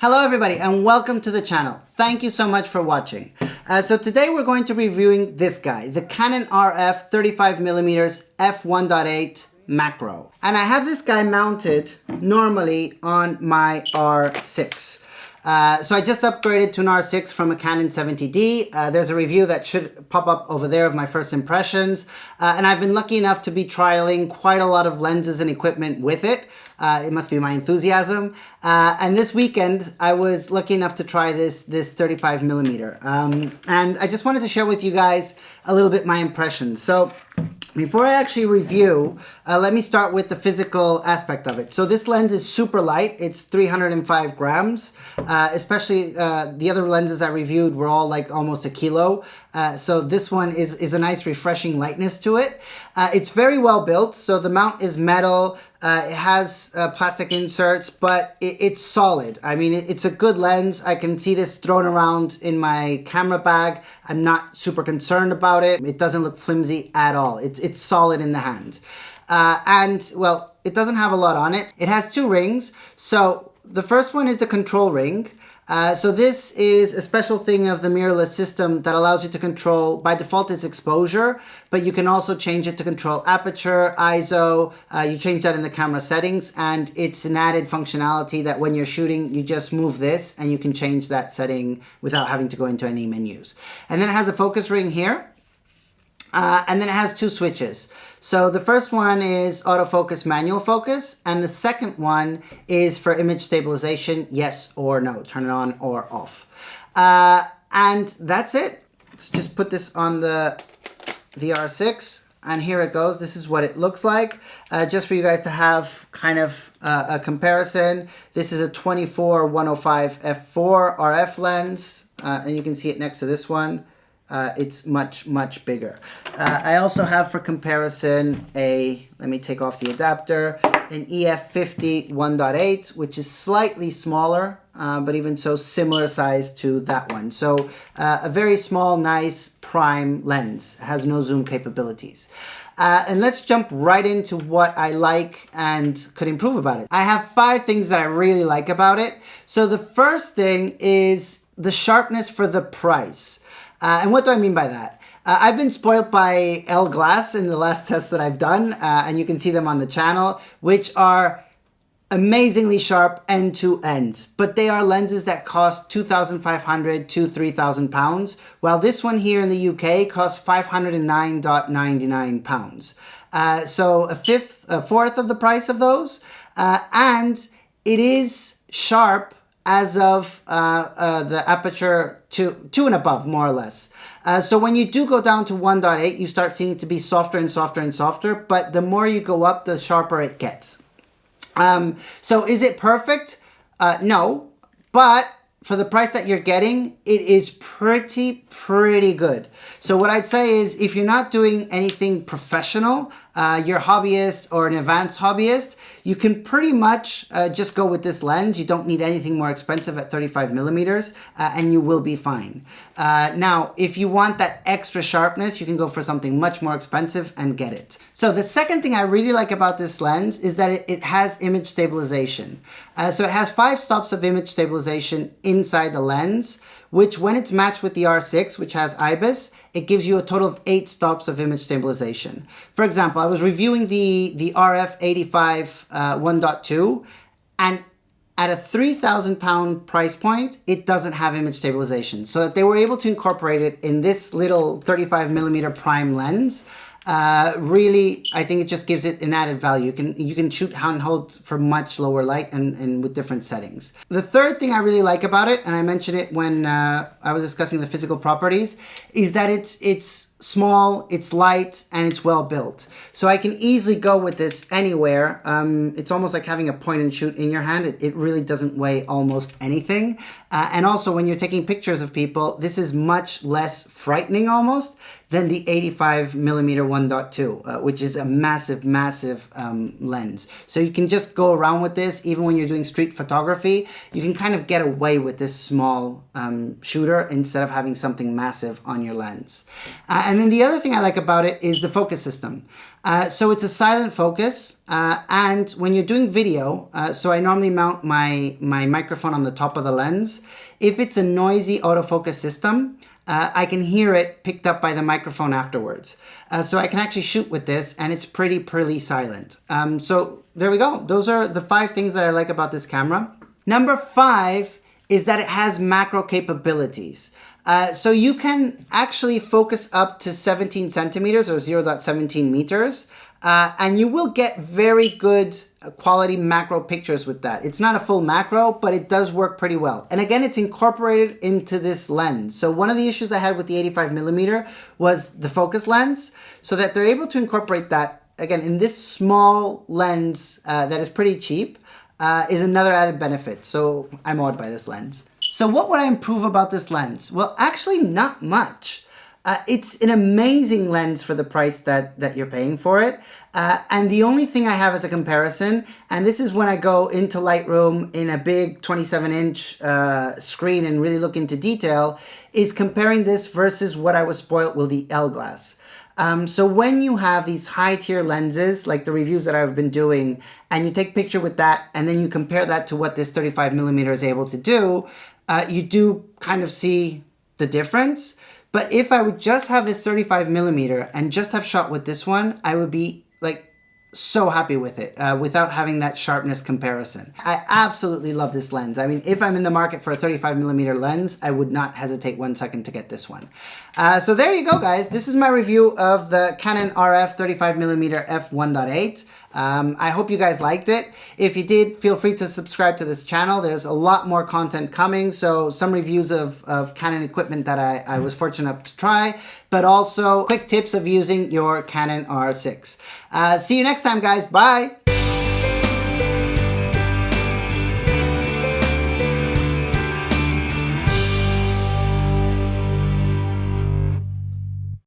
Hello everybody and welcome to the channel. Thank you so much for watching. So today we're going to be reviewing this guy, the Canon RF 35mm F1.8 macro. And I have this guy mounted normally on my R6. So I just upgraded to an R6 from a Canon 70D. There's a review that should pop up over there of my first impressions. And I've been lucky enough to be trialing quite a lot of lenses and equipment with it. It must be my enthusiasm. And this weekend, I was lucky enough to try this 35mm. And I just wanted to share with you guys a little bit my impressions. So before I actually review, let me start with the physical aspect of it. So this lens is super light. It's 305 grams. Especially the other lenses I reviewed were all like almost a kilo. So this one is a nice refreshing lightness to it. It's very well built. So the mount is metal. It has plastic inserts, but it's solid. I mean, it's a good lens. I can see this thrown around in my camera bag. I'm not super concerned about it. It doesn't look flimsy at all. It's solid in the hand. And well, it doesn't have a lot on it. It has two rings. So the first one is the control ring. So this is a special thing of the mirrorless system that allows you to control, by default it's exposure, but you can also change it to control aperture, ISO, you change that in the camera settings, and it's an added functionality that when you're shooting, you just move this and you can change that setting without having to go into any menus. And then it has a focus ring here. And then it has two switches. So the first one is autofocus, manual focus, and the second one is for image stabilization, yes or no, turn it on or off. And that's it. Let's just put this on the R6, and here it goes. This is what it looks like. Just for you guys to have kind of a comparison, this is a 24-105 f4 RF lens, and you can see it next to this one. It's much bigger. I also have for comparison let me take off the adapter, an EF50 1.8, which is slightly smaller, but even so similar size to that one. So a very small, nice prime lens. It has no zoom capabilities. And let's jump right into what I like and could improve about it. I have 5 things that I really like about it. So the first thing is the sharpness for the price. And what do I mean by that? I've been spoiled by L Glass in the last tests that I've done, and you can see them on the channel, which are amazingly sharp end to end. But they are lenses that cost 2,500 to 3,000 pounds, while this one here in the UK costs 509.99 pounds. So a fourth of the price of those, and it is sharp as of the aperture 2 and above, more or less. So when you do go down to 1.8, you start seeing it to be softer and softer and softer, but the more you go up, the sharper it gets. So is it perfect? No, but for the price that you're getting, it is pretty good. So what I'd say is, if you're not doing anything professional, you're a hobbyist or an advanced hobbyist, you can pretty much just go with this lens. You don't need anything more expensive at 35mm, and you will be fine. Now, if you want that extra sharpness, you can go for something much more expensive and get it. So the second thing I really like about this lens is that it has image stabilization. So it has 5 stops of image stabilization inside the lens, which when it's matched with the R6, which has IBIS, it gives you a total of 8 stops of image stabilization. For example, I was reviewing the RF 85 1.2, and at a 3,000 pound price point, it doesn't have image stabilization. So that they were able to incorporate it in this little 35mm prime lens. Really, I think it just gives it an added value. You can shoot handheld for much lower light and with different settings. The third thing I really like about it, and I mentioned it when I was discussing the physical properties, is that it's small, it's light, and it's well built. So I can easily go with this anywhere. It's almost like having a point and shoot in your hand. It really doesn't weigh almost anything. And also when you're taking pictures of people, this is much less frightening almost than the 85mm 1.2, which is a massive lens. So you can just go around with this, even when you're doing street photography, you can kind of get away with this small shooter instead of having something massive on your lens. And And then the other thing I like about it is the focus system. So it's a silent focus, and when you're doing video, so I normally mount my microphone on the top of the lens. If it's a noisy autofocus system, I can hear it picked up by the microphone afterwards. So I can actually shoot with this, and it's pretty silent. So there we go. Those are the 5 things that I like about this camera. Number 5 is that it has macro capabilities. So you can actually focus up to 17 centimeters or 0.17 meters, and you will get very good quality macro pictures with that. It's not a full macro, but it does work pretty well. And again, it's incorporated into this lens. So one of the issues I had with the 85mm was the focus lens, so that they're able to incorporate that, again, in this small lens that is pretty cheap, is another added benefit. So I'm awed by this lens. So what would I improve about this lens? Well, actually not much. It's an amazing lens for the price that you're paying for it. And the only thing I have as a comparison, and this is when I go into Lightroom in a big 27-inch screen and really look into detail, is comparing this versus what I was spoiled with the L glass. So when you have these high tier lenses, like the reviews that I've been doing, and you take picture with that, and then you compare that to what this 35mm is able to do, you do kind of see the difference. But if I would just have this 35mm and just have shot with this one, I would be like so happy with it without having that sharpness comparison. I absolutely love this lens. I mean, if I'm in the market for a 35mm lens, I would not hesitate 1 second to get this one. So there you go, guys. This is my review of the Canon RF 35mm F1.8. I hope you guys liked it. If you did, feel free to subscribe to this channel. There's a lot more content coming. So some reviews of Canon equipment that I was fortunate enough to try, but also quick tips of using your Canon R6. See you next time, guys. Bye.